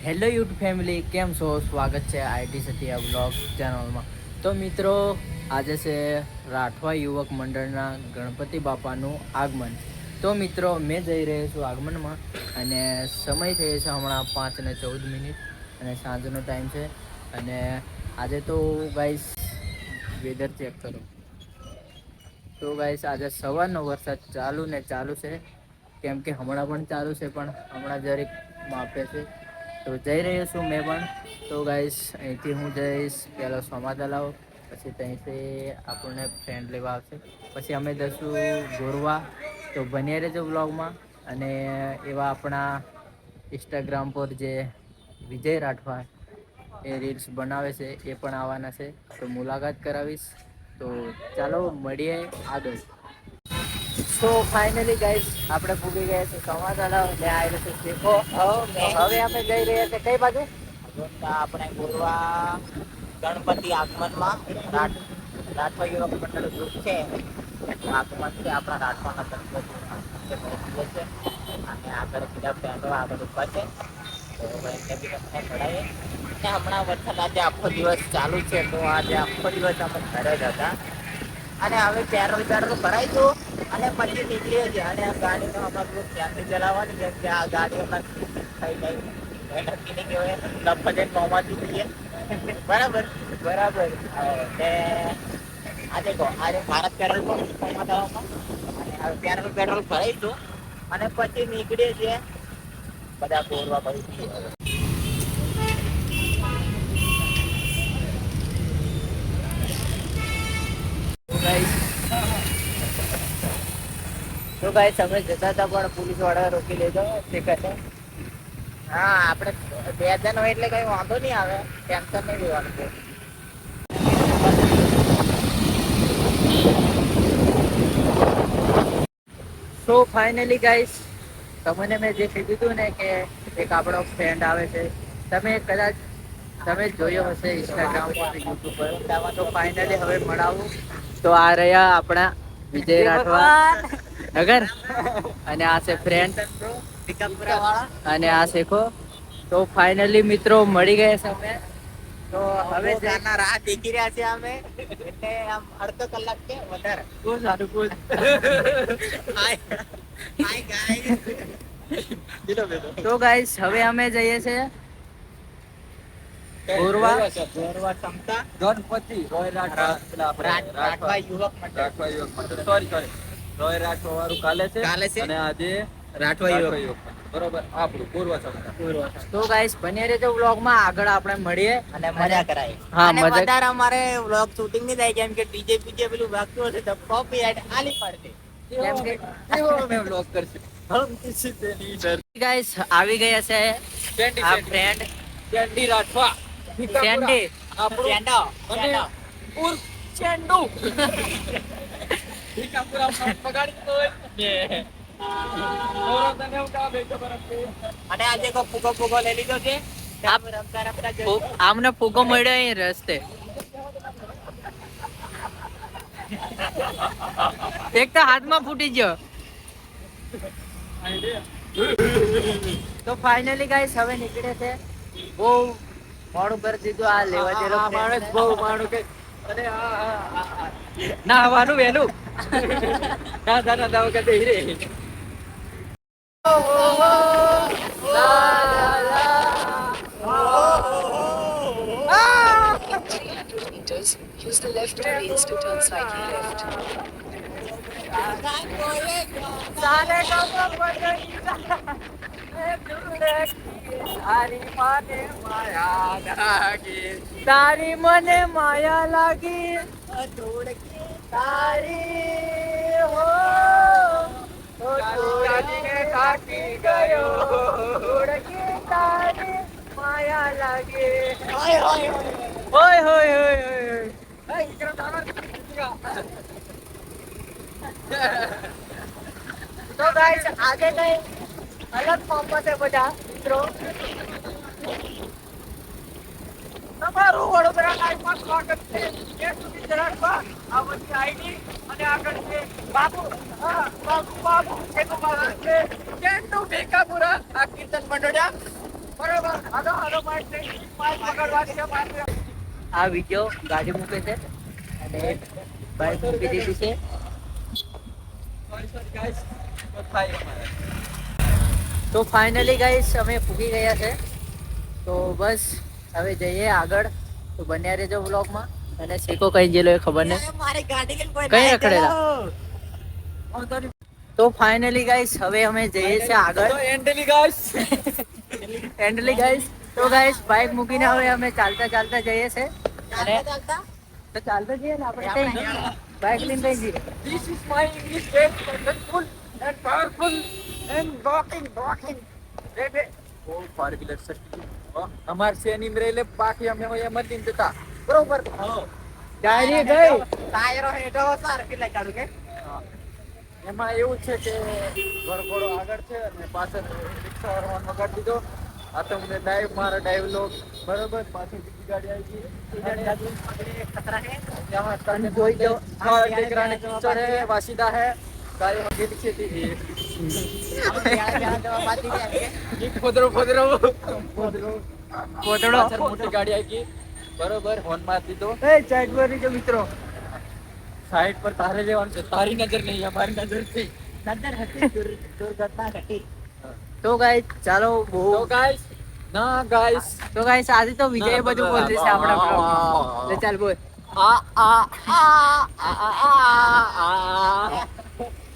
Hello YouTube family, કેમ છો? સ્વાગત છે આઈટી સતિયા બ્લોગ ચેનલમાં. તો મિત્રો, આજે છે રાઠવા યુવક મંડળના ગણપતિ બાપાનું આગમન. તો મિત્રો, મેં જઈ રહ્યો છું આગમનમાં અને સમય થયો છે હમણાં 5:14 અને સાંજનો ટાઈમ છે. અને આજે તો ગાઈસ વેધર ચેક કરો. તો ગાઈસ આજે સવારનો વરસાદ ચાલુ છે. કેમ કે હમણાં પણ ચાલુ છે, પણ હમણાં જરીક માપે છે. તો જઈ રહ્યો છું મેં પણ. તો ગાઈસ અહીંથી હું જઈશ પેલો સોમા તલાવ, પછી ત્યાંથી આપણને ફ્રેન્ડ લેવા આવશે, પછી અમે જઈશું ગોરવા. તો બન્યા રહેજો બ્લોગમાં. અને એવા આપણા ઇન્સ્ટાગ્રામ પર જે વિજય રાઠવા એ રીલ્સ બનાવે છે એ પણ આવવાના છે, તો મુલાકાત કરાવીશ. તો ચાલો મળીએ આગળ. સો ફાઇનલી ગાઈસ આપણે પૂગી ગયા છે સોમા તલાવ. હવે અમે જઈ રહ્યા છીએ કઈ બાજુ? આપણે ગોરવા ગણપતિ આગમનમાં. રાઠવા યુવક મંડળ ગ્રુપ છે આગમન છે આપણા રાઠવાના ગણપતિ છે. અને આગળ બીજા ફ્રેન્ડો આગળ ઉભા છે, તો એમને બી તમને ચડાવીએ. અને હમણાં વરસાદ આજે આખો દિવસ ચાલુ છે, તો આજે આખો દિવસ અમે ઘરે જ હતા. અને હવે પેટ્રોલ ભરાઈ દો અને પછી નીકળીએ છીએ. અને આ ગાડીનો અમારું ધ્યાનથી ચલાવવાની, જેમ કે આ ગાડી હમણાં થઈ ગઈ નક્કી નહીં કહેવાય, લફજે મોંમાંથી જઈએ. બરાબર બરાબર. ને આજે કહો, આજે ભારત પેટ્રોલ પંપ અને પેટ્રોલ ભરાઈશું અને પછી નીકળીએ છીએ બધા ગોરવા બાજુ. તો ગાઈસ અમે જતા હતા, પણ પોલીસ વાળા રોકી લેજો. તે કહે હા, આપણે 2 જણ હોય એટલે કઈ વાંધો નહીં આવે, ટેન્શન નહીં લેવાનું. સો ફાઇનલી ગાઈસ, તમને મેં જે કીધું હતું ને કે એક આપણો ફ્રેન્ડ આવે છે, તમે જોયો હશે ઇન્સ્ટાગ્રામ પર, યુટ્યુબ પર. તો ફાઇનલી હવે મળાવું. તો આ રહ્યા આપણા વિજય રાઠવા નગર, અને આ છે ફ્રેન્ડ અને આ શેખો. તો ફાઇનલી મિત્રો મળી ગયા છે અમે. તો હવે રાહ દેખી રહ્યા છે અમે, એટલે આમ અડધો કલાક કે વધારે. બહુ સારું, બહુ તો ગાઈસ હવે અમે જઈએ છીએ ગોરવા ક્ષમતા ગણપતિ રોય રાઠવા યુવક મંડળ. સોરી રોય રાઠવા વાળું કાલે છે અને આજે રાઠવા યુવક. બરોબર, આપણું ગોરવા ક્ષમતા. તો ગાઈસ બન્યા રહેજો વ્લોગમાં, આગળ આપણે મળીએ અને મજા કરાય. હા, વધારે અમારે વ્લોગ શૂટિંગ નહીં થાય, કેમ કે ડીજે બીજે પેલું વાગતું હશે તો કોપીરાઈટ આલી પડશે. કેમ કે અમે વ્લોગ કરશું. ગાઈસ આવી ગયા છે આ ફ્રેન્ડ ચેન્ડી રાઠવા. ચેન્ડી આપણો અને ઉર્ફ ચેન્ડુ. ભીકાપુરા પગાડી તો અને આજે કો ફૂગો લઈ લીધો છે. આમને ફૂગો મળ્યો અહીં રસ્તે. એક તો હાથમાં ફૂટી ગયો. તો ફાઇનલી ગાઈસ હવે નીકળે છે. બહુ મોડું કરી દીધું આ લેવા જેલો માણસ, બહુ માણું કે અરે ના આવવાનું વહેલું. ના વખતે હીરે. Use the left two lanes to turn slightly left. તારી મને માયા લાગી, તારી હો થાકી ગયો, તારી માયા લાગે. હોય હોય હોય. તો ગાઈસ આજે કઈ અલગ ફોર્મ છે બધા મિત્રો. તમારું વડોદરા લાઈવમાં સ્વાગત છે. આ બધી આઈડી અને આગળ છે બાબુ. હા, બાબુ છે તો મારા છે ચેન્ડુ ભીકાપુરા આ કીર્તન મંડળિયા. આ વિડીયો ગાડી મૂકે છે અને બાઇક મૂકી દીધી છે. તો ફાઇનલી ગાઈસ અમે પૂકી ગયા છે. તો બસ હવે જઈએ આગળ. તો બન્યા રહેજો વ્લોગમાં. અને શીખો કઈ જેલો એ ખબર નહીં કઈ રખડેલા. તો ફાઇનલી ગાઈસ હવે અમે જઈએ છીએ આગળ. એન્ડલી ગાઈસ તો ગાઈસ બાઇક મૂકીને હવે અમે ચાલતા ચાલતા જઈએ છીએ. અને તો ચાલતા જઈએ ને આપણે કઈ બાઇક લઈને કઈ જઈએ. This is my English very successful and powerful and walking. Four wheeler certificate અમાર સેની રેલે બાકી અમે હોય મત દિન જતા બરોબર. ગાડી ગઈ ટાયરો હેડો સાર કેટલા ચાલુ કે એમાં એવું છે કે ઘોડો આગળ છે અને પાછળ રિક્ષા વાળાનો વગાડી દીધો. આ તો મને ડાઈવ લોક બરોબર. પાછળ બીજી ગાડી આવી ગઈ. ખતરા હે यहाँ तन જોઈ જો ટેકરાને કિચડ હે વાસીદા હે ગાય વગેરે लिखी थी પોદરો પોતડો મોટી ગાડી આવી ગઈ બરોબર. હોર્ન માર દીધો. એ સાઈડ પર જો મિત્રો. સાઈડ પર તારે લેવાનું છે. તારી નજર નહીં અમારી નજર થી. નજર હતી દુર્ઘટના ઘટી. તો ગાઈસ ચાલો બહુ તો ગાઈસ ના ગાઈસ તો ગાઈસ આજે તો વિજય બધું બોલશે આપણા બ્લોગમાં. લે ચાલ બોલ.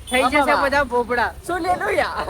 થઈ જશે બધા પોપડા. શું લેલું યાર.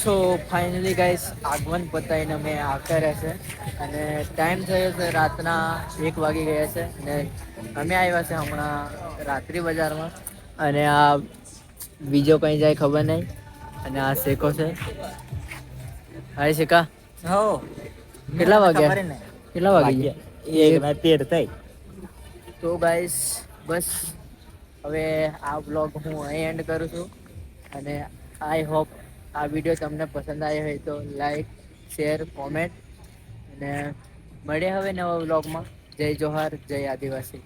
સો ફાઇનલી ગાઈસ આગમન પતાવીને અમે આવતા રહેશે અને ટાઈમ થયો છે રાતના 1 વાગી ગયા છે અને અમે આવ્યા છે હમણાં રાત્રિ બજારમાં અને આ બીજો કઈ જાય ખબર નહીં અને આ શેકો છે. હાય શેકા. હો કેટલા વાગ્યા? કેટલા વાગી ગયા? 1:13 થઈ. તો ગાઈસ બસ હવે આ બ્લોગ હું અહીં એન્ડ કરું છું અને આઈ હોપ આ વિડીયો તમને પસંદ આવ્યો હોય તો લાઈક શેર કોમેન્ટ અને મળીએ હવે નવા બ્લોગમાં. જય જોહાર, જય આદિવાસી.